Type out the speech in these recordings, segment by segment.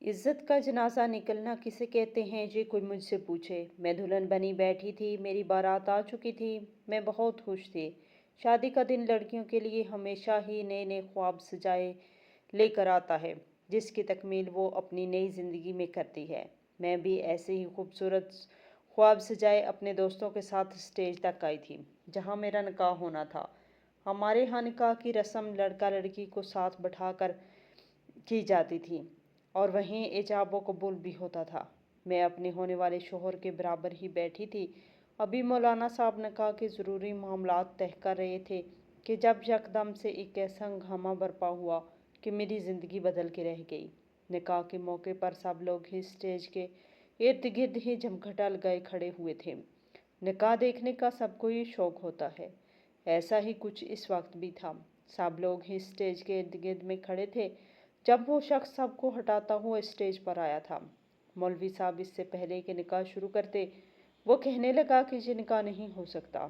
इज्जत का जनाजा निकलना किसे कहते हैं जी कोई मुझसे पूछे। मैं दुल्हन बनी बैठी थी, मेरी बारात आ चुकी थी। मैं बहुत खुश थी। शादी का दिन लड़कियों के लिए हमेशा ही नए नए ख्वाब सजाए लेकर आता है, जिसकी तकमील वो अपनी नई ज़िंदगी में करती है। मैं भी ऐसे ही खूबसूरत ख्वाब सजाए अपने दोस्तों के साथ स्टेज तक आई थी, जहाँ मेरा निकाह होना था। हमारे यहाँ निकाह की रस्म लड़का लड़की को साथ बैठाकर की जाती थी और वहीं इजाब व कबूल भी होता था। मैं अपने होने वाले शोहर के बराबर ही बैठी थी। अभी मौलाना साहब निकाह के ज़रूरी मामलात तय कर रहे थे कि जब यकदम से एक ऐसा हंगामा बरपा हुआ कि मेरी ज़िंदगी बदल के रह गई। निकाह के मौके पर सब लोग ही स्टेज के इर्द गिर्द ही जमघटा लगाए खड़े हुए थे। निकाह देखने का सबको ही शौक होता है। ऐसा ही कुछ इस वक्त भी था। सब लोग ही स्टेज के इर्द गिर्द में खड़े थे जब वो शख्स सबको हटाता हुआ स्टेज पर आया था। मौलवी साहब इससे पहले कि निकाह शुरू करते वो कहने लगा कि ये निकाह नहीं हो सकता।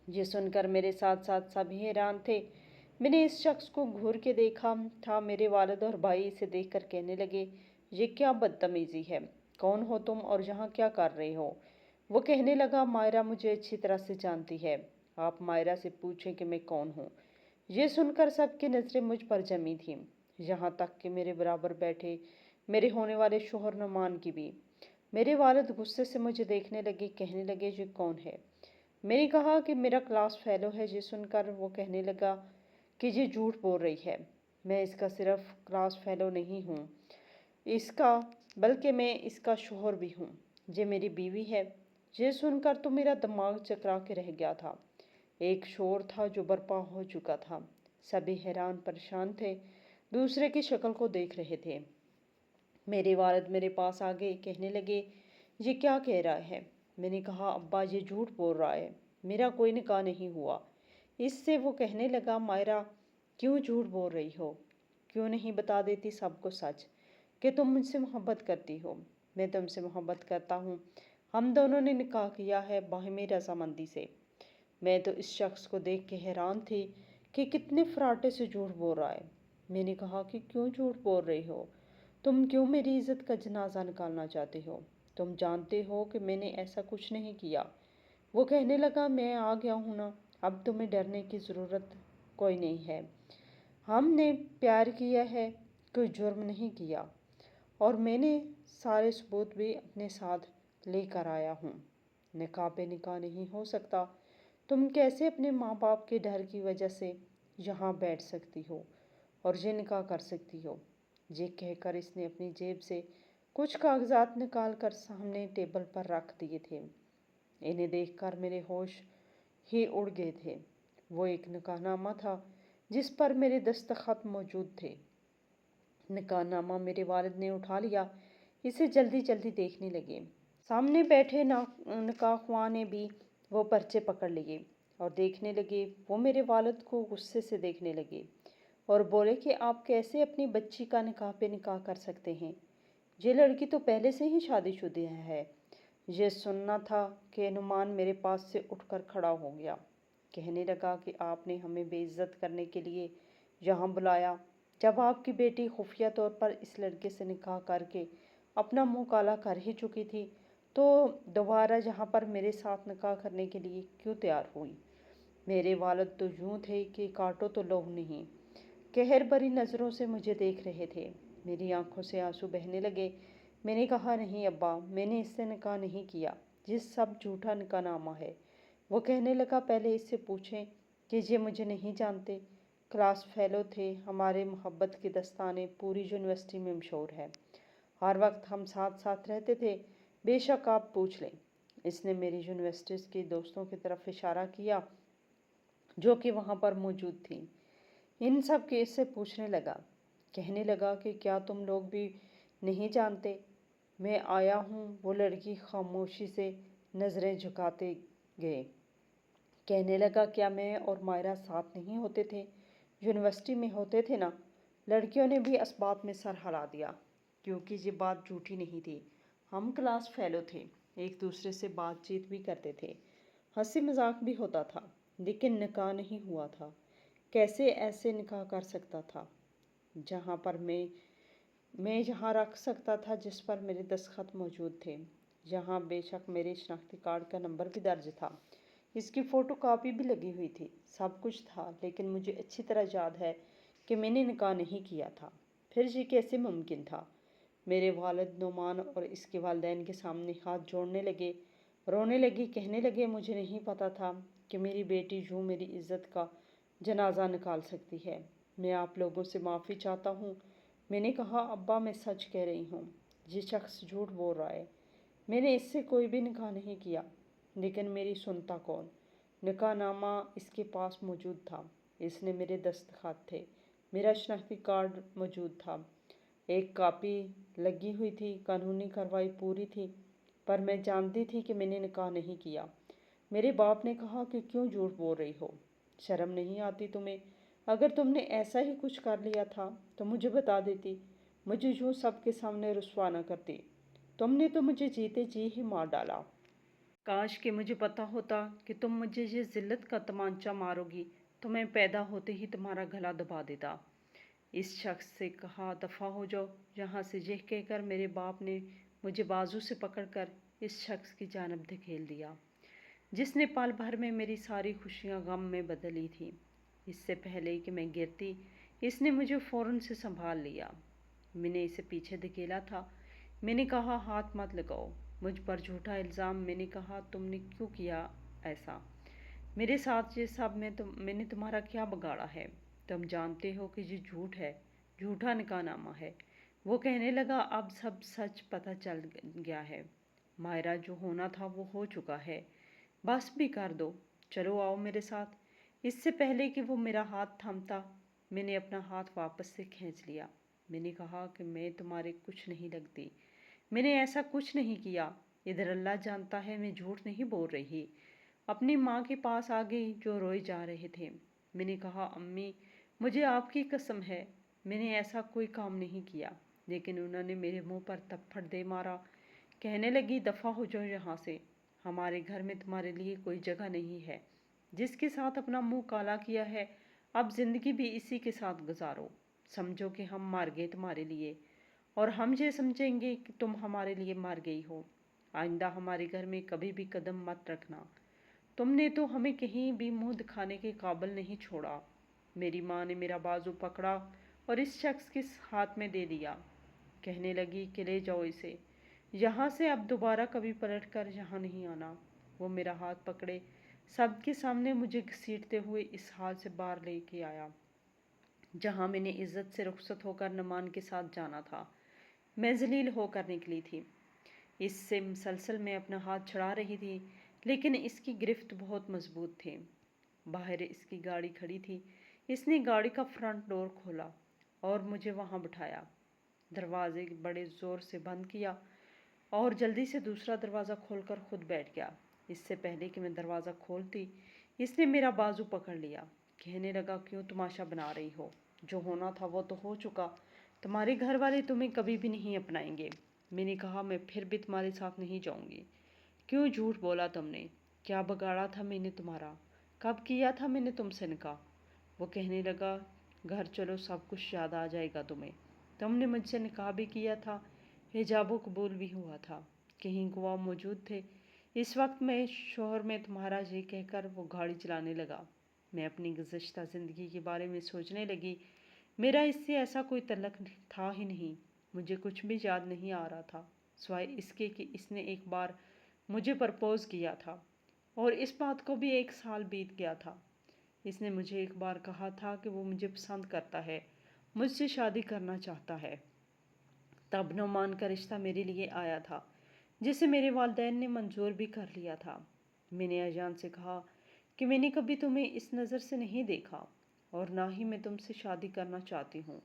ये सुनकर मेरे साथ साथ सभी हैरान थे। मैंने इस शख्स को घूर के देखा था। मेरे वालिद और भाई इसे देखकर कहने लगे, ये क्या बदतमीजी है, कौन हो तुम और यहाँ क्या कर रहे हो। वो कहने लगा, मायरा मुझे अच्छी तरह से जानती है, आप मायरा से पूछें कि मैं कौन हूँ। ये सुनकर सबकी नज़रें मुझ पर जमी थीं, यहाँ तक कि मेरे बराबर बैठे मेरे होने वाले शोहर नुमान की भी। मेरे वालिद गुस्से से मुझे देखने लगे, कहने लगे, ये कौन है। मैंने कहा कि मेरा क्लास फेलो है। ये सुनकर वो कहने लगा कि ये झूठ बोल रही है, मैं इसका सिर्फ क्लास फेलो नहीं हूँ इसका, बल्कि मैं इसका शोहर भी हूँ। ये मेरी बीवी है। ये सुनकर तो मेरा दिमाग चकरा के रह गया था। एक शोर था जो बर्पा हो चुका था। सभी हैरान परेशान थे, दूसरे की शक्ल को देख रहे थे। मेरे वालिद मेरे पास आ गए, कहने लगे, ये क्या कह रहा है। मैंने कहा, अब्बा ये झूठ बोल रहा है, मेरा कोई निकाह नहीं हुआ। इससे वो कहने लगा, मायरा क्यों झूठ बोल रही हो, क्यों नहीं बता देती सबको सच कि तुम मुझसे मोहब्बत करती हो। मैं तुमसे मोहब्बत करता हूँ, हम दोनों ने निकाह किया है बाहिमी रजामंदी से। मैं तो इस शख्स को देख के हैरान थी कि कितने फराटे से झूठ बोल रहा है। मैंने कहा कि क्यों झूठ बोल रही हो, तुम क्यों मेरी इज्जत का जनाजा निकालना चाहते हो, तुम जानते हो कि मैंने ऐसा कुछ नहीं किया। वो कहने लगा, मैं आ गया हूँ ना, अब तुम्हें डरने की ज़रूरत कोई नहीं है। हमने प्यार किया है, कोई जुर्म नहीं किया, और मैंने सारे सबूत भी अपने साथ लेकर आया हूँ। निकाह पे निकाह नहीं हो सकता। तुम कैसे अपने माँ बाप के डर की वजह से यहाँ बैठ सकती हो और ये निकाह कर सकती हो। ये कहकर इसने अपनी जेब से कुछ कागजात निकाल कर सामने टेबल पर रख दिए थे। इन्हें देखकर मेरे होश ही उड़ गए थे। वो एक निकाहनामा था जिस पर मेरे दस्तखत मौजूद थे। निकाहनामा मेरे वालिद ने उठा लिया, इसे जल्दी जल्दी देखने लगे। सामने बैठे निकाहख्वाह ने भी वो पर्चे पकड़ लिए और देखने लगे। वो मेरे वालिद को गुस्से से देखने लगे और बोले कि आप कैसे अपनी बच्ची का निकाह पे निकाह कर सकते हैं, ये लड़की तो पहले से ही शादीशुदा है। ये सुनना था कि नुमान मेरे पास से उठकर खड़ा हो गया। कहने लगा कि आपने हमें बेइज्जत करने के लिए यहाँ बुलाया। जब आपकी बेटी खुफिया तौर पर इस लड़के से निकाह करके अपना मुंह काला कर ही चुकी थी, तो दोबारा यहाँ पर मेरे साथ निकाह करने के लिए क्यों तैयार हुई। मेरे वालिद तो यूं थे कि काटो तो लहू नहीं, कहर भरी नज़रों से मुझे देख रहे थे। मेरी आंखों से आंसू बहने लगे। मैंने कहा, नहीं अब्बा, मैंने इससे निकाह नहीं किया, ये सब झूठा निकाहनामा है। वो कहने लगा, पहले इससे पूछें कि ये मुझे नहीं जानते, क्लास फेलो थे, हमारे मोहब्बत की दस्ताने पूरी यूनिवर्सिटी में मशहूर है, हर वक्त हम साथ साथ रहते थे, बेशक आप पूछ लें। इसने मेरी यूनिवर्सिटी के दोस्तों की तरफ इशारा किया जो कि वहाँ पर मौजूद थी। इन सब के इससे पूछने लगा, कहने लगा कि क्या तुम लोग भी नहीं जानते मैं आया हूँ। वो लड़की खामोशी से नज़रें झुकाते गए। कहने लगा, क्या मैं और मायरा साथ नहीं होते थे, यूनिवर्सिटी में होते थे ना। लड़कियों ने भी इस बात में सर हिला दिया, क्योंकि ये बात झूठी नहीं थी। हम क्लास फेलो थे, एक दूसरे से बातचीत भी करते थे, हंसी मजाक भी होता था, लेकिन निकाह नहीं हुआ था। कैसे ऐसे निकाह कर सकता था जहाँ पर मैं मैं जहाँ रख सकता था जिस पर मेरे दस्तखत मौजूद थे। जहाँ बेशक मेरे शनाख्ती कार्ड का नंबर भी दर्ज था, इसकी फ़ोटो कापी भी लगी हुई थी, सब कुछ था। लेकिन मुझे अच्छी तरह याद है कि मैंने निकाह नहीं किया था। फिर ये कैसे मुमकिन था? मेरे वालिद नोमान और इसके वालिदैन के सामने हाथ जोड़ने लगे, रोने लगे, कहने लगे मुझे नहीं पता था कि मेरी बेटी यूँ मेरी इज़्ज़त का जनाजा निकाल सकती है। मैं आप लोगों से माफ़ी चाहता हूँ। मैंने कहा, अब्बा मैं सच कह रही हूँ, ये शख्स झूठ बोल रहा है। मैंने इससे कोई भी निकाह नहीं किया। लेकिन मेरी सुनता कौन? निकाहनामा इसके पास मौजूद था, इसने मेरे दस्तखत थे, मेरा शनाख्ती कार्ड मौजूद था, एक कापी लगी हुई थी, कानूनी कार्रवाई पूरी थी। पर मैं जानती थी कि मैंने निकाह नहीं किया। मेरे बाप ने कहा कि क्यों झूठ बोल रही हो, शर्म नहीं आती तुम्हें? अगर तुमने ऐसा ही कुछ कर लिया था तो मुझे बता देती, मुझे यूँ सबके सामने रुस्वा न करती। तुमने तो मुझे जीते जी ही मार डाला। काश कि मुझे पता होता कि तुम मुझे ये जिल्लत का तमांचा मारोगी तो मैं पैदा होते ही तुम्हारा गला दबा देता। इस शख्स से कहा, दफ़ा हो जाओ यहाँ से। यह कहकर मेरे बाप ने मुझे बाजू से पकड़कर इस शख्स की जानब धकेल दिया, जिसने पल भर में मेरी सारी खुशियाँ गम में बदली थी। इससे पहले कि मैं गिरती, इसने मुझे फ़ौरन से संभाल लिया। मैंने इसे पीछे धकेला था। मैंने कहा, हाथ मत लगाओ मुझ पर झूठा इल्ज़ाम। मैंने कहा, तुमने क्यों किया ऐसा मेरे साथ? ये सब मैंने तुम्हारा क्या बिगाड़ा है? तुम जानते हो कि ये झूठ है, झूठा निकाहनामा है। वो कहने लगा, अब सब सच पता चल गया है। मायरा, जो होना था वो हो चुका है, बस भी कर दो। चलो आओ मेरे साथ। इससे पहले कि वो मेरा हाथ थामता, मैंने अपना हाथ वापस से खींच लिया। मैंने कहा कि मैं तुम्हारे कुछ नहीं लगती, मैंने ऐसा कुछ नहीं किया। इधर अल्लाह जानता है मैं झूठ नहीं बोल रही। अपनी माँ के पास आ गई जो रोए जा रहे थे। मैंने कहा, अम्मी मुझे आपकी कसम है मैंने ऐसा कोई काम नहीं किया। लेकिन उन्होंने मेरे मुंह पर थप्पड़ दे मारा। कहने लगी, दफ़ा हो जाओ यहाँ से, हमारे घर में तुम्हारे लिए कोई जगह नहीं है। जिसके साथ अपना मुंह काला किया है, अब ज़िंदगी भी इसी के साथ गुजारो। समझो कि हम मर गए तुम्हारे लिए, और हम ये समझेंगे कि तुम हमारे लिए मर गई हो। आइंदा हमारे घर में कभी भी कदम मत रखना। तुमने तो हमें कहीं भी मुंह दिखाने के काबिल नहीं छोड़ा। मेरी माँ ने मेरा बाजू पकड़ा और इस शख्स के हाथ में दे दिया। कहने लगी कि ले जाओ इसे यहाँ से, अब दोबारा कभी पलट कर यहाँ नहीं आना। वो मेरा हाथ पकड़े सबके सामने मुझे घसीटते हुए इस हाल से बाहर लेके आया जहाँ मैंने इज्जत से रुखसत होकर नमान के साथ जाना था। मैं जलील होकर निकली थी। इससे मुसलसल मैं अपना हाथ छुड़ा रही थी, लेकिन इसकी गिरफ्त बहुत मजबूत थी। बाहर इसकी गाड़ी खड़ी थी। इसने गाड़ी का फ्रंट डोर खोला और मुझे वहाँ बिठाया। दरवाजे बड़े ज़ोर से बंद किया और जल्दी से दूसरा दरवाज़ा खोलकर खुद बैठ गया। इससे पहले कि मैं दरवाज़ा खोलती, इसने मेरा बाजू पकड़ लिया। कहने लगा, क्यों तमाशा बना रही हो? जो होना था वो तो हो चुका। तुम्हारे घर वाले तुम्हें कभी भी नहीं अपनाएंगे। मैंने कहा, मैं फिर भी तुम्हारे साथ नहीं जाऊंगी। क्यों झूठ बोला तुमने? क्या बिगाड़ा था मैंने तुम्हारा? कब किया था मैंने तुमसे निकाह? वो कहने लगा, घर चलो, सब कुछ याद आ जाएगा तुम्हें। तुमने मुझसे निकाह भी किया था, हिजाब कबूल भी हुआ था, कहीं गवाह मौजूद थे। इस वक्त मैं शोहर में तुम्हारा ये कहकर वो गाड़ी चलाने लगा। मैं अपनी गुज़श्ता ज़िंदगी के बारे में सोचने लगी। मेरा इससे ऐसा कोई तल्लक था ही नहीं। मुझे कुछ भी याद नहीं आ रहा था, सिवाय इसके कि इसने एक बार मुझे प्रपोज़ किया था, और इस बात को भी 1 साल बीत गया था। इसने मुझे एक बार कहा था कि वो मुझे पसंद करता है, मुझसे शादी करना चाहता है। तब नौमान का रिश्ता मेरे लिए आया था, जिसे मेरे वालिदैन ने मंजूर भी कर लिया था। मैंने अजान से कहा कि मैंने कभी तुम्हें इस नज़र से नहीं देखा, और ना ही मैं तुमसे शादी करना चाहती हूँ।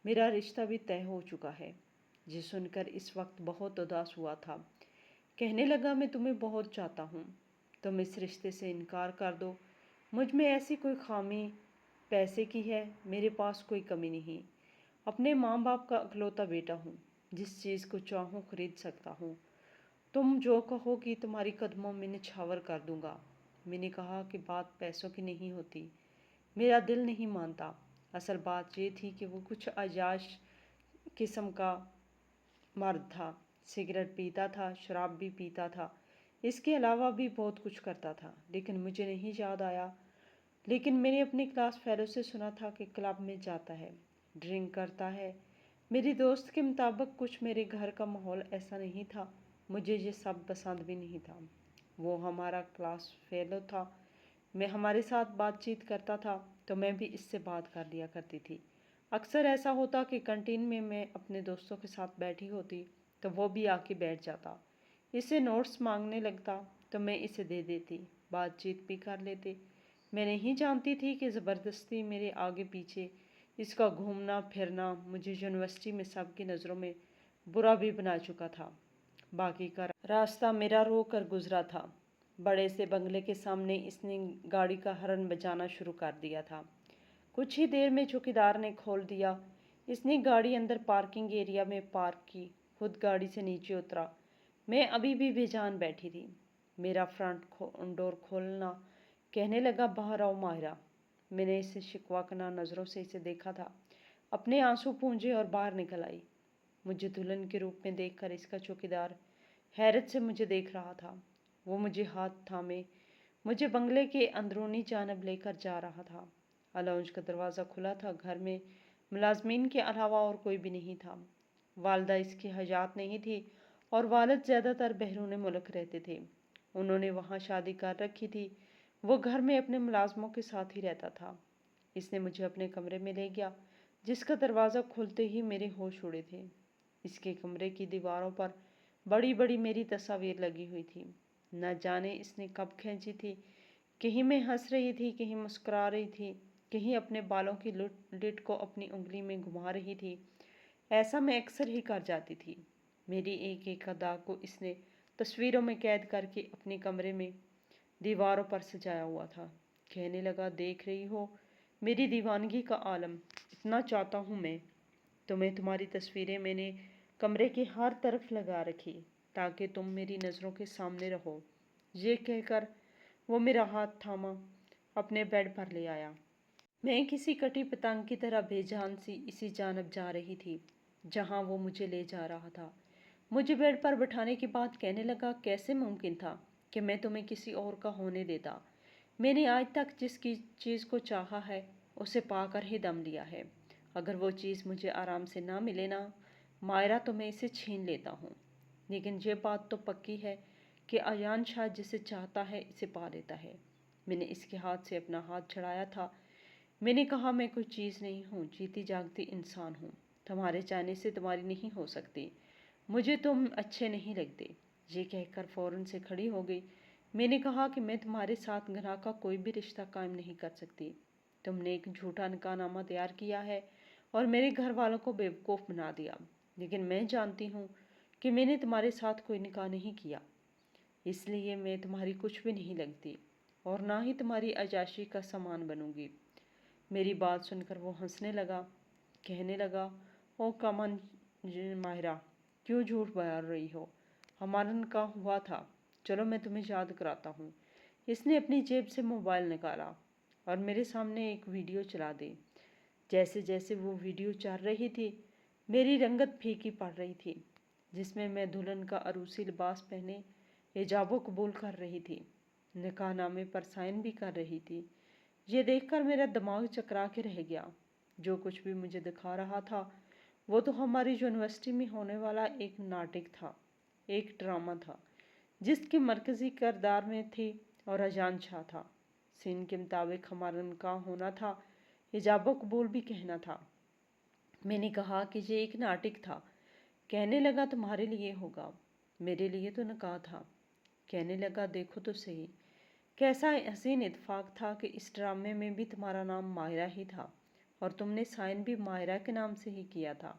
मेरा रिश्ता भी तय हो चुका है। ये सुनकर इस वक्त बहुत उदास हुआ था। कहने लगा, मैं तुम्हें बहुत चाहता हूँ, तुम इस रिश्ते से इनकार कर दो। मुझ में ऐसी कोई खामी पैसे की है, मेरे पास कोई कमी नहीं। अपने माँ बाप का इकलौता बेटा हूँ, जिस चीज़ को चाहूँ खरीद सकता हूँ। तुम जो कहोगी तुम्हारी कदमों में निछावर कर दूंगा। मैंने कहा कि बात पैसों की नहीं होती, मेरा दिल नहीं मानता। असल बात ये थी कि वो कुछ अयाश किस्म का मर्द था। सिगरेट पीता था, शराब भी पीता था, इसके अलावा भी बहुत कुछ करता था, लेकिन मुझे नहीं याद आया। लेकिन मैंने अपनी क्लास फेलो से सुना था कि क्लब में जाता है, ड्रिंक करता है। मेरी दोस्त के मुताबिक कुछ मेरे घर का माहौल ऐसा नहीं था। मुझे ये सब पसंद भी नहीं था। वो हमारा क्लास फेलो था। मैं हमारे साथ बातचीत करता था तो मैं भी इससे बात कर लिया करती थी। अक्सर ऐसा होता कि कैंटीन में मैं अपने दोस्तों के साथ बैठी होती तो वो भी आके बैठ जाता। इससे नोट्स मांगने लगता तो मैं इसे दे देती, बातचीत भी कर लेते। मैं नहीं जानती थी कि ज़बरदस्ती मेरे आगे पीछे इसका घूमना फिरना मुझे यूनिवर्सिटी में सबकी नज़रों में बुरा भी बना चुका था। बाकी का रास्ता मेरा रो कर गुजरा था। बड़े से बंगले के सामने इसने गाड़ी का हॉर्न बजाना शुरू कर दिया था। कुछ ही देर में चौकीदार ने खोल दिया। इसने गाड़ी अंदर पार्किंग एरिया में पार्क की, खुद गाड़ी से नीचे उतरा। मैं अभी भी बेजान बैठी थी। मेरा फ्रंट डोर खोलना, कहने लगा, बाहर आओ माहिरा। मैंने इसे शिकवाकना नज़रों से इसे देखा था। अपने आंसू पूंजे और बाहर निकल आई। मुझे दुल्हन के रूप में देखकर इसका चौकीदार हैरत से मुझे देख रहा था। वो मुझे हाथ थामे मुझे बंगले के अंदरूनी जानब लेकर जा रहा था। अलाउंज का दरवाज़ा खुला था। घर में मुलाजमीन के अलावा और कोई भी नहीं था। वालदा इसकी हयात नहीं थी और वालिद ज़्यादातर बैरून मुल्क रहते थे। उन्होंने वहाँ शादी कर रखी थी। वो घर में अपने मुलाजमों के साथ ही रहता था। इसने मुझे अपने कमरे में ले गया, जिसका दरवाज़ा खुलते ही मेरे होश उड़े थे। इसके कमरे की दीवारों पर बड़ी बड़ी मेरी तस्वीर लगी हुई थी। न जाने इसने कब खींची थी। कहीं मैं हंस रही थी, कहीं मुस्कुरा रही थी, कहीं अपने बालों की लिट को अपनी उंगली में घुमा रही थी। ऐसा मैं अक्सर ही कर जाती थी। मेरी एक एक अदा को इसने तस्वीरों में कैद करके अपने कमरे में दीवारों पर सजाया हुआ था। कहने लगा, देख रही हो मेरी दीवानगी का आलम, इतना चाहता हूँ मैं तुम्हारी तस्वीरें मैंने कमरे की हर तरफ लगा रखी ताकि तुम मेरी नज़रों के सामने रहो। ये कहकर वो मेरा हाथ थामा अपने बेड पर ले आया। मैं किसी कटी पतंग की तरह बेजान सी इसी जानब जा रही थी जहाँ वो मुझे ले जा रहा था। मुझे बेड पर बैठाने के बाद कहने लगा, कैसे मुमकिन था कि मैं तुम्हें किसी और का होने देता। मैंने आज तक जिस चीज़ को चाहा है उसे पाकर ही दम लिया है। अगर वो चीज़ मुझे आराम से ना मिले ना मायरा, तो मैं इसे छीन लेता हूँ। लेकिन ये बात तो पक्की है कि अयान शाह जिसे चाहता है इसे पा लेता है। मैंने इसके हाथ से अपना हाथ छड़ाया था। मैंने कहा, मैं कोई चीज़ नहीं हूँ, जीती जागती इंसान हूँ। तुम्हारे चाहने से तुम्हारी नहीं हो सकती। मुझे तुम अच्छे नहीं लगते। ये कहकर फ़ौरन से खड़ी हो गई। मैंने कहा कि मैं तुम्हारे साथ गुनाह का कोई भी रिश्ता कायम नहीं कर सकती। तुमने एक झूठा निकाहनामा तैयार किया है और मेरे घर वालों को बेवकूफ़ बना दिया। लेकिन मैं जानती हूँ कि मैंने तुम्हारे साथ कोई निकाह नहीं किया, इसलिए मैं तुम्हारी कुछ भी नहीं लगती और ना ही तुम्हारी अय्याशी का सामान बनूंगी। मेरी बात सुनकर वो हंसने लगा। कहने लगा, ओ कमन माहिरा, क्यों झूठ बोल रही हो? हमारा निकाह हुआ था। चलो मैं तुम्हें याद कराता हूँ। इसने अपनी जेब से मोबाइल निकाला और मेरे सामने एक वीडियो चला दी। जैसे जैसे वो वीडियो चल रही थी मेरी रंगत फीकी पड़ रही थी, जिसमें मैं दुल्हन का अरूसी लिबास पहने हिजाबो कबूल कर रही थी, निकाहनामे पर साइन भी कर रही थी। ये देखकर मेरा दिमाग चकरा के रह गया। जो कुछ भी मुझे दिखा रहा था वो तो हमारी यूनिवर्सिटी में होने वाला एक नाटक था, एक ड्रामा था, जिसके मरकज़ी किरदार में थी और अजान शाह था। सीन के मुताबिक हमारा निकाह होना था, हिजाबो कबूल भी कहना था। मैंने कहा कि ये एक नाटक था। कहने लगा, तुम्हारे लिए होगा, मेरे लिए तो निकाह था। कहने लगा, देखो तो सही, कैसा हसीन इत्तेफाक था कि इस ड्रामे में भी तुम्हारा नाम माहिरा ही था और तुमने साइन भी माहिरा के नाम से ही किया था।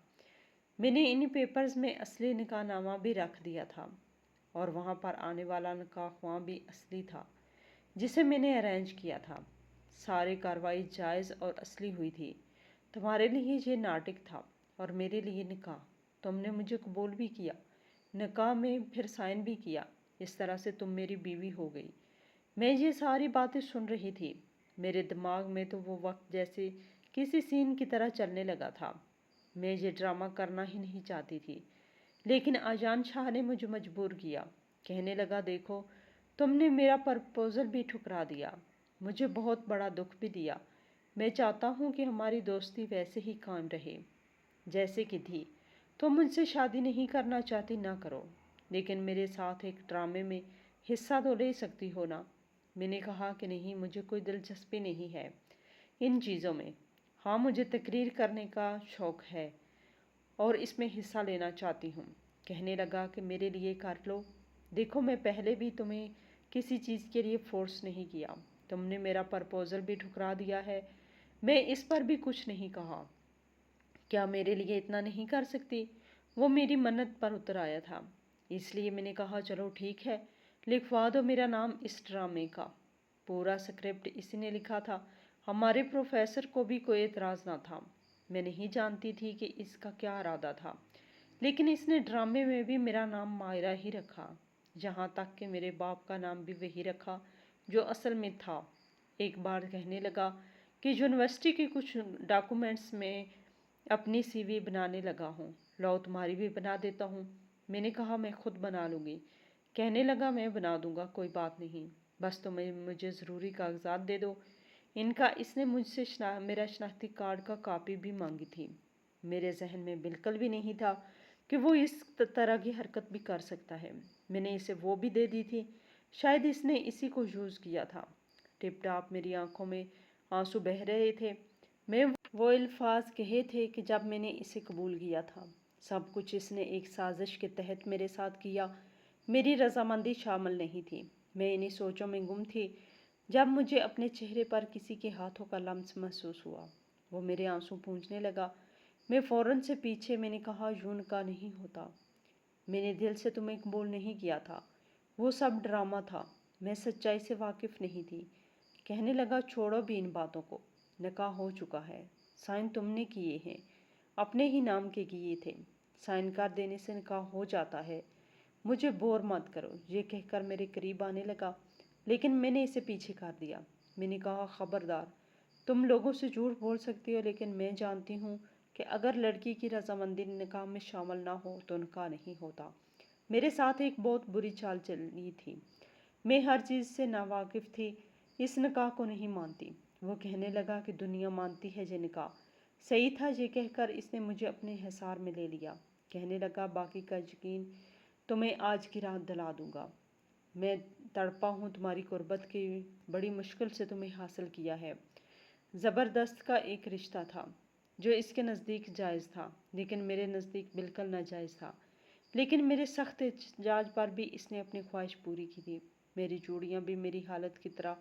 मैंने इन पेपर्स में असली निकाहनामा भी रख दिया था और वहाँ पर आने वाला निकाह भी असली था, जिसे मैंने अरेंज किया था। सारी कार्रवाई जायज़ और असली हुई थी। तुम्हारे लिए ये नाटक था और मेरे लिए निकाह। तुमने मुझे कबूल भी किया, निकाह में फिर साइन भी किया। इस तरह से तुम मेरी बीवी हो गई। मैं ये सारी बातें सुन रही थी। मेरे दिमाग में तो वो वक्त जैसे किसी सीन की तरह चलने लगा था। میں یہ ڈرامہ کرنا ہی نہیں چاہتی تھی، لیکن آجان شاہ نے مجھے مجبور کیا۔ کہنے لگا دیکھو، تم نے میرا پرپوزل بھی ٹھکرا دیا، مجھے بہت بڑا دکھ بھی دیا۔ میں چاہتا ہوں کہ ہماری دوستی ویسے ہی قائم رہے جیسے کہ تھی۔ تم مجھ سے شادی نہیں کرنا چاہتی نہ کرو، لیکن میرے ساتھ ایک ڈرامے میں حصہ تو لے سکتی ہو نا۔ میں نے کہا کہ نہیں، مجھے کوئی دلچسپی نہیں ہے ان چیزوں میں۔ ہاں، مجھے تقریر کرنے کا شوق ہے اور اس میں حصہ لینا چاہتی ہوں۔ کہنے لگا کہ میرے لیے کر لو۔ دیکھو، میں پہلے بھی تمہیں کسی چیز کے لیے فورس نہیں کیا، تم نے میرا پرپوزل بھی ٹھکرا دیا ہے، میں اس پر بھی کچھ نہیں کہا۔ کیا میرے لیے اتنا نہیں کر سکتی؟ وہ میری منت پر اتر آیا تھا، اس لیے میں نے کہا چلو ٹھیک ہے، لکھوا دو میرا نام اس ڈرامے کا۔ پورا سکرپٹ اسی نے لکھا تھا۔ ہمارے پروفیسر کو بھی کوئی اعتراض نہ تھا۔ میں نہیں جانتی تھی کہ اس کا کیا ارادہ تھا، لیکن اس نے ڈرامے میں بھی میرا نام مائرہ ہی رکھا، جہاں تک کہ میرے باپ کا نام بھی وہی رکھا جو اصل میں تھا۔ ایک بار کہنے لگا کہ یونیورسٹی کے کچھ ڈاکومنٹس میں اپنی سی وی بنانے لگا ہوں، لاؤ تمہاری بھی بنا دیتا ہوں۔ میں نے کہا میں خود بنا لوں گی۔ کہنے لگا میں بنا دوں گا، کوئی بات نہیں، بس تم مجھے ضروری کاغذات دے دو۔ ان کا اس نے مجھ سے میرا شناختی کارڈ کا کاپی بھی مانگی تھی۔ میرے ذہن میں بالکل بھی نہیں تھا کہ وہ اس طرح کی حرکت بھی کر سکتا ہے۔ میں نے اسے وہ بھی دے دی تھی، شاید اس نے اسی کو یوز کیا تھا۔ ٹپ ٹاپ میری آنکھوں میں آنسو بہہ رہے تھے۔ میں وہ الفاظ کہے تھے کہ جب میں نے اسے قبول کیا تھا۔ سب کچھ اس نے ایک سازش کے تحت میرے ساتھ کیا، میری رضامندی شامل نہیں تھی۔ میں انہی سوچوں میں گم تھی جب مجھے اپنے چہرے پر کسی کے ہاتھوں کا لمس محسوس ہوا۔ وہ میرے آنسو پونچھنے لگا۔ میں فوراً سے پیچھے، میں نے کہا یوں کا نہیں ہوتا، میں نے دل سے تمہیں قبول نہیں کیا تھا، وہ سب ڈرامہ تھا، میں سچائی سے واقف نہیں تھی۔ کہنے لگا چھوڑو بھی ان باتوں کو، نکاح ہو چکا ہے، سائن تم نے کیے ہیں، اپنے ہی نام کے کیے تھے، سائن کر دینے سے نکاح ہو جاتا ہے، مجھے بور مت کرو۔ یہ کہہ کر میرے قریب آنے لگا، لیکن میں نے اسے پیچھے کر دیا۔ میں نے کہا خبردار، تم لوگوں سے جھوٹ بول سکتی ہو، لیکن میں جانتی ہوں کہ اگر لڑکی کی رضامندی نکاح میں شامل نہ ہو تو نکاح نہیں ہوتا۔ میرے ساتھ ایک بہت بری چال چلی تھی، میں ہر چیز سے ناواقف تھی، اس نکاح کو نہیں مانتی۔ وہ کہنے لگا کہ دنیا مانتی ہے یہ نکاح صحیح تھا۔ یہ کہہ کر اس نے مجھے اپنے حصار میں لے لیا۔ کہنے لگا باقی کا یقین تمہیں آج کی رات دلا دوں گا۔ میں تڑپا ہوں تمہاری قربت کی، بڑی مشکل سے تمہیں حاصل کیا ہے۔ زبردست کا ایک رشتہ تھا جو اس کے نزدیک جائز تھا، لیکن میرے نزدیک بالکل ناجائز تھا۔ لیکن میرے سخت احتجاج پر بھی اس نے اپنی خواہش پوری کی تھی۔ میری چوڑیاں بھی میری حالت کی طرح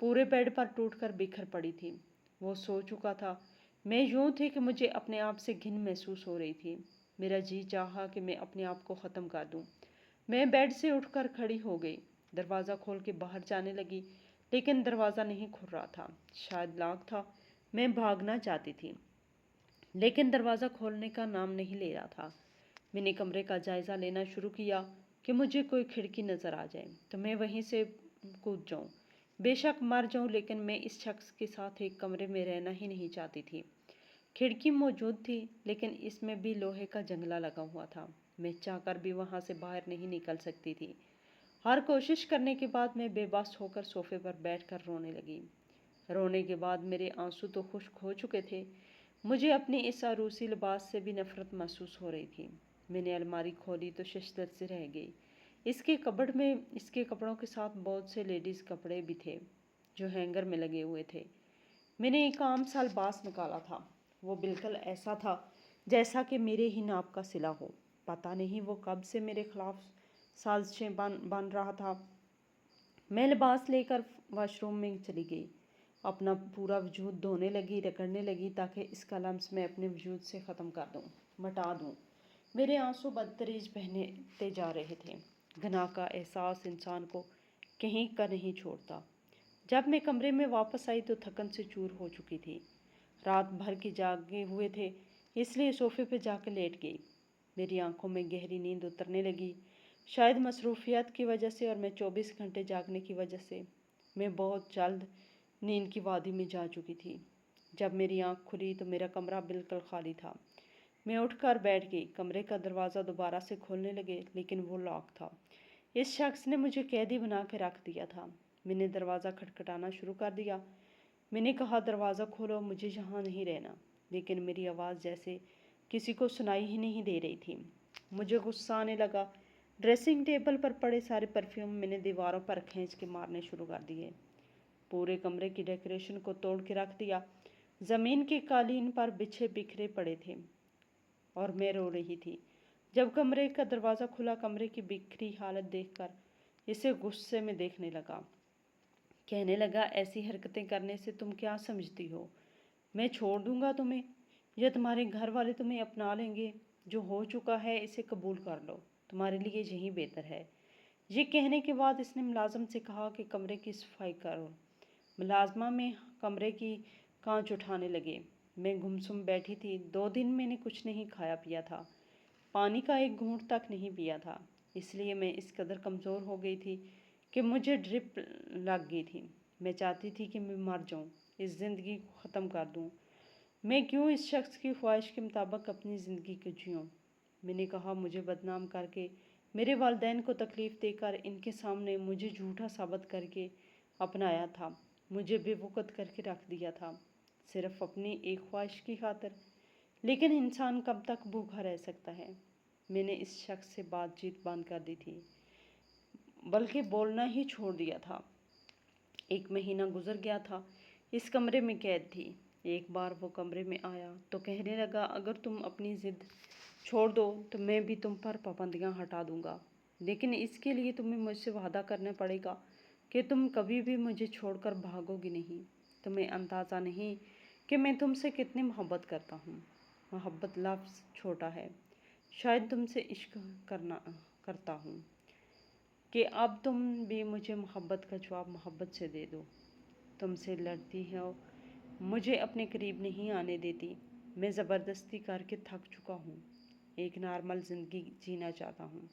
پورے بیڈ پر ٹوٹ کر بکھر پڑی تھی۔ وہ سو چکا تھا، میں یوں تھی کہ مجھے اپنے آپ سے گھن محسوس ہو رہی تھی۔ میرا جی چاہا کہ میں اپنے آپ کو ختم کر دوں۔ میں بیڈ سے اٹھ کر کھڑی ہو گئی، دروازہ کھول کے باہر جانے لگی، لیکن دروازہ نہیں کھل رہا تھا، شاید لاک تھا۔ میں بھاگنا چاہتی تھی، لیکن دروازہ کھولنے کا نام نہیں لے رہا تھا۔ میں نے کمرے کا جائزہ لینا شروع کیا کہ مجھے کوئی کھڑکی نظر آ جائے تو میں وہیں سے کود جاؤں، بے شک مر جاؤں، لیکن میں اس شخص کے ساتھ ایک کمرے میں رہنا ہی نہیں چاہتی تھی۔ کھڑکی موجود تھی، لیکن اس میں بھی لوہے کا جنگلا لگا ہوا تھا، میں چاہ کر بھی وہاں سے باہر نہیں نکل سکتی تھی۔ ہر کوشش کرنے کے بعد میں بے بس ہو کر صوفے پر بیٹھ کر رونے لگی۔ رونے کے بعد میرے آنسو تو خشک ہو چکے تھے، مجھے اپنی اس عروسی لباس سے بھی نفرت محسوس ہو رہی تھی۔ میں نے الماری کھولی تو ششدر سے رہ گئی۔ اس کے کبڈ میں اس کے کپڑوں کے ساتھ بہت سے لیڈیز کپڑے بھی تھے جو ہینگر میں لگے ہوئے تھے۔ میں نے ایک عام سا لباس نکالا تھا، وہ بالکل ایسا تھا جیسا کہ میرے ہی ناپ کا سلا ہو۔ پتہ نہیں وہ کب سے میرے خلاف سازشیں بن رہا تھا۔ میں لباس لے کر واش روم میں چلی گئی، اپنا پورا وجود دھونے لگی، رگڑنے لگی تاکہ اس کا لمس میں اپنے وجود سے ختم کر دوں، مٹا دوں۔ میرے آنسو بدتریج بہتے جا رہے تھے۔ گناہ کا احساس انسان کو کہیں کا نہیں چھوڑتا۔ جب میں کمرے میں واپس آئی تو تھکن سے چور ہو چکی تھی۔ رات بھر کی جاگے ہوئے تھے، اس لیے صوفے پہ جا کے لیٹ گئی۔ میری آنکھوں میں گہری نیند اترنے لگی، شاید مصروفیات کی وجہ سے اور میں 24 گھنٹے جاگنے کی وجہ سے۔ میں بہت جلد نیند کی وادی میں جا چکی تھی۔ جب میری آنکھ کھلی تو میرا کمرہ بالکل خالی تھا۔ मैं उठकर बैठ गई। कमरे का दरवाज़ा दोबारा से खोलने लगे, लेकिन वो लॉक था। इस शख्स ने मुझे कैदी बना के रख दिया था। मैंने दरवाज़ा खटखटाना शुरू कर दिया। मैंने कहा, दरवाज़ा खोलो, मुझे यहाँ नहीं रहना। लेकिन मेरी आवाज़ जैसे किसी को सुनाई ही नहीं दे रही थी। मुझे गुस्सा आने लगा। ड्रेसिंग टेबल पर पड़े सारे परफ्यूम मैंने दीवारों पर खींच के मारने शुरू कर दिए। पूरे कमरे की डेकोरेशन को तोड़ के रख दिया। ज़मीन के कालीन पर बिछे बिखरे पड़े थे और मैं रो रही थी। जब कमरे का दरवाज़ा खुला, कमरे की बिखरी हालत देखकर इसे गुस्से में देखने लगा। कहने लगा, ऐसी हरकतें करने से तुम क्या समझती हो? मैं छोड़ दूंगा तुम्हें, या तुम्हारे घर वाले तुम्हें अपना लेंगे? जो हो चुका है इसे कबूल कर लो, तुम्हारे लिए यही बेहतर है। ये कहने के बाद इसने मुलाजिम से कहा कि कमरे की सफाई करो। मुलाजमा में कमरे की कांच उठाने लगे। मैं गुमसुम बैठी थी। 2 दिन मैंने कुछ नहीं खाया पिया था, पानी का एक घूंट तक नहीं पिया था। इसलिए मैं इस कदर कमज़ोर हो गई थी कि मुझे ड्रिप लग गई थी। मैं चाहती थी कि मैं मर जाऊं, इस ज़िंदगी को ख़त्म कर दूं। मैं क्यों इस शख्स की ख्वाहिश के मुताबिक अपनी ज़िंदगी को जीऊँ? मैंने कहा, मुझे बदनाम करके, मेरे वालिदैन को तकलीफ़ देकर, इनके सामने मुझे झूठा साबित करके अपनाया था, मुझे बेवकूफ़ करके रख दिया था, सिर्फ़ अपनी एक ख्वाहिश की खातिर। लेकिन इंसान कब तक भूखा रह सकता है? मैंने इस शख्स से बातचीत बंद कर दी थी, बल्कि बोलना ही छोड़ दिया था। 1 महीना गुजर गया था। इस कमरे में कैद थी। एक बार वो कमरे में आया तो कहने लगा, अगर तुम अपनी ज़िद छोड़ दो तो मैं भी तुम पर पाबंदियाँ हटा दूंगा, लेकिन इसके लिए तुम्हें मुझसे वादा करना पड़ेगा कि तुम कभी भी मुझे छोड़कर भागोगी नहीं। तुम्हें अंदाज़ा नहीं कि मैं तुमसे कितनी मोहब्बत करता हूँ। मोहब्बत लफ्ज़ छोटा है, शायद तुमसे इश्क करता हूँ कि अब तुम भी मुझे मोहब्बत का जवाब मोहब्बत से दे दो। तुमसे लड़ती हो, मुझे अपने करीब नहीं आने देती। मैं ज़बरदस्ती करके थक चुका हूँ। एक नॉर्मल ज़िंदगी जीना चाहता हूँ।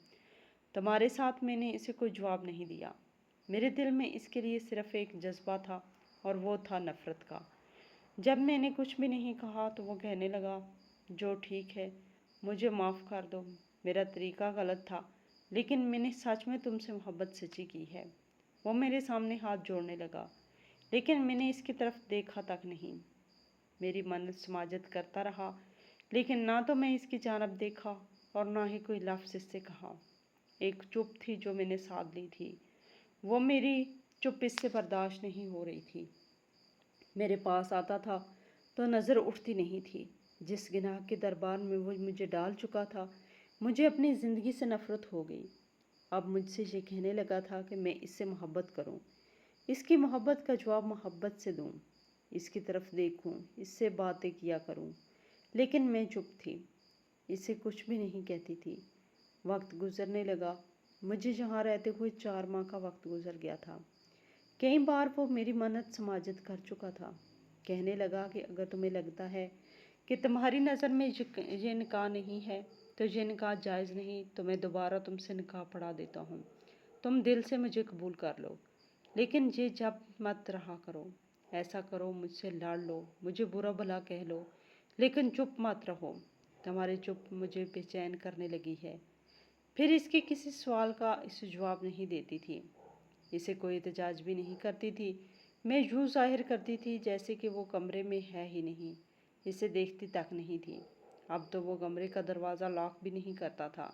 तुम्हारे साथ मैंने इसे कोई जवाब नहीं दिया। मेरे दिल में इसके लिए सिर्फ़ एक जज्बा था, और वो था नफ़रत का। जब मैंने कुछ भी नहीं कहा तो वो कहने लगा, जो ठीक है, मुझे माफ़ कर दो, मेरा तरीका गलत था, लेकिन मैंने सच में तुमसे मोहब्बत सच्ची की है। वो मेरे सामने हाथ जोड़ने लगा, लेकिन मैंने इसकी तरफ देखा तक नहीं। मेरी मन्नत समाजत करता रहा, लेकिन ना तो मैं इसकी जानब देखा और ना ही कोई लफ्ज़ इससे कहा। एक चुप थी जो मैंने साध ली थी। वो मेरी चुप इससे बर्दाश्त नहीं हो रही थी। मेरे पास आता था तो नज़र उठती नहीं थी। जिस गुनाह के दरबार में वो मुझे डाल चुका था, मुझे अपनी ज़िंदगी से नफ़रत हो गई। अब मुझसे ये कहने लगा था कि मैं इससे मोहब्बत करूं, इसकी मोहब्बत का जवाब मोहब्बत से दूं, इसकी तरफ देखूं, इससे बातें किया करूं। लेकिन मैं चुप थी, इसे कुछ भी नहीं कहती थी। वक्त गुजरने लगा। मुझे यहाँ रहते हुए 4 माह का वक्त गुजर गया था। कई बार वो मेरी मन्नत समाजत कर चुका था। कहने लगा कि अगर तुम्हें लगता है कि तुम्हारी नज़र में ये निकाह नहीं है तो ये निकाह जायज़ नहीं, तो मैं दोबारा तुमसे निकाह पढ़ा देता हूँ। तुम दिल से मुझे कबूल कर लो, लेकिन ये जब मत रहा करो। ऐसा करो, मुझसे लड़ लो, मुझे बुरा भला कह लो, लेकिन चुप मत रहो। तुम्हारी चुप मुझे बेचैन करने लगी है। फिर इसके किसी सवाल का इसे जवाब नहीं देती थी, इसे कोई एहतजाज भी नहीं करती थी। मैं यूँ ज़ाहिर करती थी जैसे कि वो कमरे में है ही नहीं, इसे देखती तक नहीं थी। अब तो वो कमरे का दरवाज़ा लॉक भी नहीं करता था।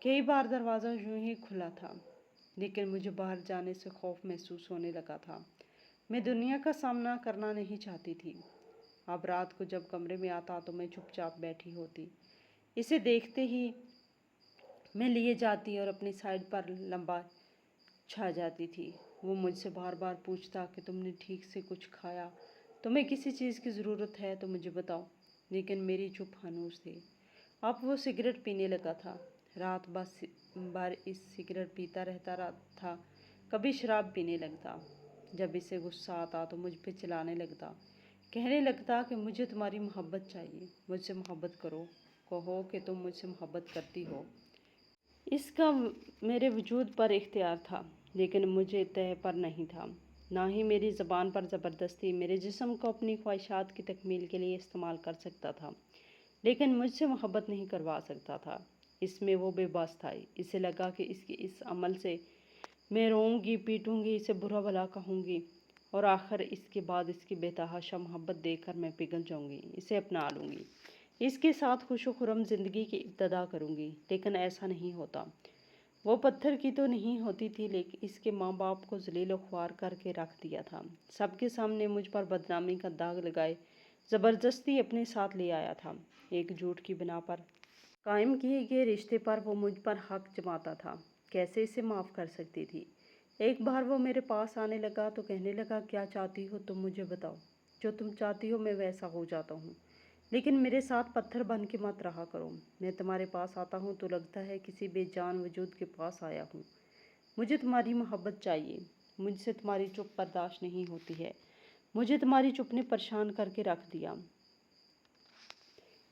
कई बार दरवाज़ा यूँ ही खुला था, लेकिन मुझे बाहर जाने से खौफ महसूस होने लगा था। मैं दुनिया का सामना करना नहीं चाहती थी। अब रात को जब कमरे में आता तो मैं चुपचाप बैठी होती। इसे देखते ही मैं लिए जाती और अपनी साइड पर लंबा छा जाती थी। वो मुझसे बार बार पूछता कि तुमने ठीक से कुछ खाया, तुम्हें किसी चीज़ की ज़रूरत है तो मुझे बताओ, लेकिन मेरी चुप खामोश थी। अब वो सिगरेट पीने लगा था। रात बार इस सिगरेट पीता रहता था। कभी शराब पीने लगता। जब इसे गुस्सा आता तो मुझ पे चिल्लाने लगता। कहने लगता कि मुझे तुम्हारी मोहब्बत चाहिए, मुझसे मोहब्बत करो, कहो कि तुम मुझसे मोहब्बत करती हो। इसका मेरे वजूद पर इख्तियार था, लेकिन मुझे तय पर नहीं था। ना ही मेरी ज़बान पर ज़बरदस्ती मेरे जिस्म को अपनी ख्वाहिशात की तकमील के लिए इस्तेमाल कर सकता था। لیکن مجھ سے محبت نہیں کروا سکتا تھا۔ اس میں وہ بے بس تھا۔ اسے لگا کہ اس کے اس عمل سے میں روؤں گی، پیٹوں گی، اسے برا بھلا کہوں گی اور آخر اس کے بعد اس کی بے تحاشا محبت دیکھ کر میں پگھل جاؤں گی، اسے اپنا لوں گی، اس کے ساتھ خوش و خرم زندگی کی ابتدا کروں گی۔ لیکن ایسا نہیں ہوتا۔ وہ پتھر کی تو نہیں ہوتی تھی، لیکن اس کے ماں باپ کو ذلیل و خوار کر کے رکھ دیا تھا۔ سب کے سامنے مجھ پر بدنامی کا داغ لگائے زبردستی اپنے ساتھ لے آیا تھا۔ ایک جھوٹ کی بنا پر قائم کیے گئے رشتے پر وہ مجھ پر حق جماتا تھا۔ کیسے اسے معاف کر سکتی تھی؟ ایک بار وہ میرے پاس آنے لگا تو کہنے لگا، کیا چاہتی ہو تم مجھے بتاؤ، جو تم چاہتی ہو میں ویسا ہو جاتا ہوں، لیکن میرے ساتھ پتھر بن کے مت رہا کرو۔ میں تمہارے پاس آتا ہوں تو لگتا ہے کسی بے جان وجود کے پاس آیا ہوں۔ مجھے تمہاری محبت چاہیے، مجھ سے تمہاری چپ برداشت نہیں ہوتی ہے۔ مجھے تمہاری چپ نے پریشان کر کے رکھ دیا۔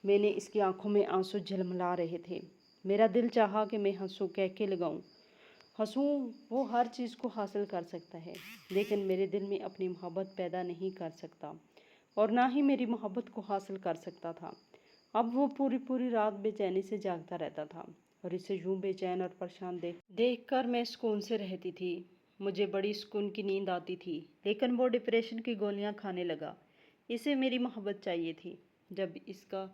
میں نے اس کی آنکھوں میں آنسو جھلملا رہے تھے۔ میرا دل چاہا کہ میں ہنسوں، کہکے لگاؤں۔ ہنسوں، وہ ہر چیز کو حاصل کر سکتا ہے، لیکن میرے دل میں اپنی محبت پیدا نہیں کر سکتا اور نہ ہی میری محبت کو حاصل کر سکتا تھا۔ اب وہ پوری رات بے چینی سے جاگتا رہتا تھا اور اسے یوں بے چین اور پریشان دیکھ کر میں سکون سے رہتی تھی۔ مجھے بڑی سکون کی نیند آتی تھی، لیکن وہ ڈپریشن کی گولیاں کھانے لگا۔ اسے میری محبت چاہیے تھی۔ جب اس کا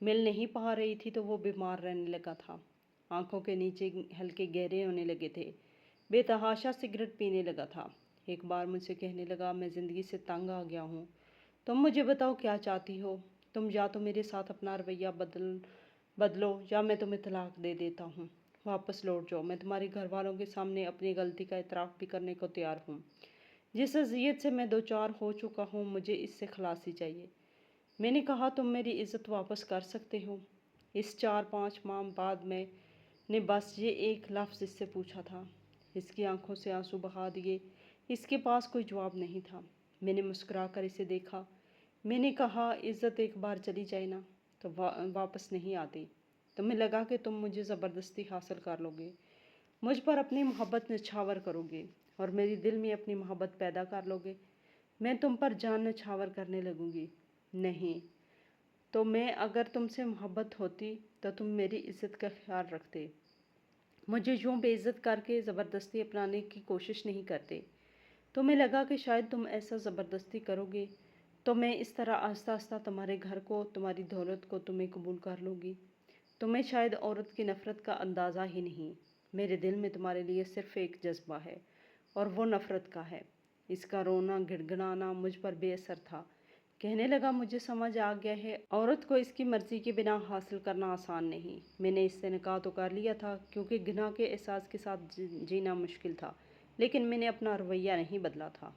مل نہیں پا رہی تھی تو وہ بیمار رہنے لگا تھا۔ آنکھوں کے نیچے ہلکے گہرے ہونے لگے تھے۔ بے تحاشا سگریٹ پینے لگا تھا۔ ایک بار مجھ سے کہنے لگا، میں زندگی سے تنگ آ گیا ہوں، تم مجھے بتاؤ کیا چاہتی ہو؟ تم یا تو میرے ساتھ اپنا رویہ بدلو یا میں تمہیں طلاق دے دیتا ہوں۔ واپس لوٹ جاؤ، میں تمہارے گھر والوں کے سامنے اپنی غلطی کا اعتراف بھی کرنے کو تیار ہوں۔ جس اذیت سے میں دوچار ہو چکا ہوں، مجھے اس سے خلاصی چاہیے۔ میں نے کہا، تم میری عزت واپس کر سکتے ہو؟ اس 4-5 ماہ بعد میں نے بس یہ ایک لفظ اس سے پوچھا تھا۔ اس کی آنکھوں سے آنسو بہا دیے۔ اس کے پاس کوئی جواب نہیں تھا۔ میں نے مسکرا کر اسے دیکھا۔ میں نے کہا، عزت ایک بار چلی جائے نا تو واپس نہیں آتی۔ تمہیں لگا کہ تم مجھے زبردستی حاصل کر لو گے، مجھ پر اپنی محبت نچھاور کرو گے اور میری دل میں اپنی محبت پیدا کر لو گے۔ میں تم پر جان نچھاور کرنے لگوں گی۔ نہیں تو میں اگر تم سے محبت ہوتی تو تم میری عزت کا خیال رکھتے، مجھے یوں بے عزت کر کے زبردستی اپنانے کی کوشش نہیں کرتے۔ تمہیں لگا کہ شاید تم ایسا زبردستی کرو گے تو میں اس طرح آہستہ آہستہ تمہارے گھر کو، تمہاری دولت کو تمہیں قبول کر لوں گی۔ تمہیں شاید عورت کی نفرت کا اندازہ ہی نہیں۔ میرے دل میں تمہارے لیے صرف ایک جذبہ ہے اور وہ نفرت کا ہے۔ اس کا رونا گڑگڑانا مجھ پر بے اثر تھا۔ کہنے لگا، مجھے سمجھ آ گیا ہے، عورت کو اس کی مرضی کے بنا حاصل کرنا آسان نہیں۔ میں نے اس سے نکاح تو کر لیا تھا کیونکہ گناہ کے احساس کے ساتھ جینا مشکل تھا، لیکن میں نے اپنا رویہ نہیں بدلا تھا۔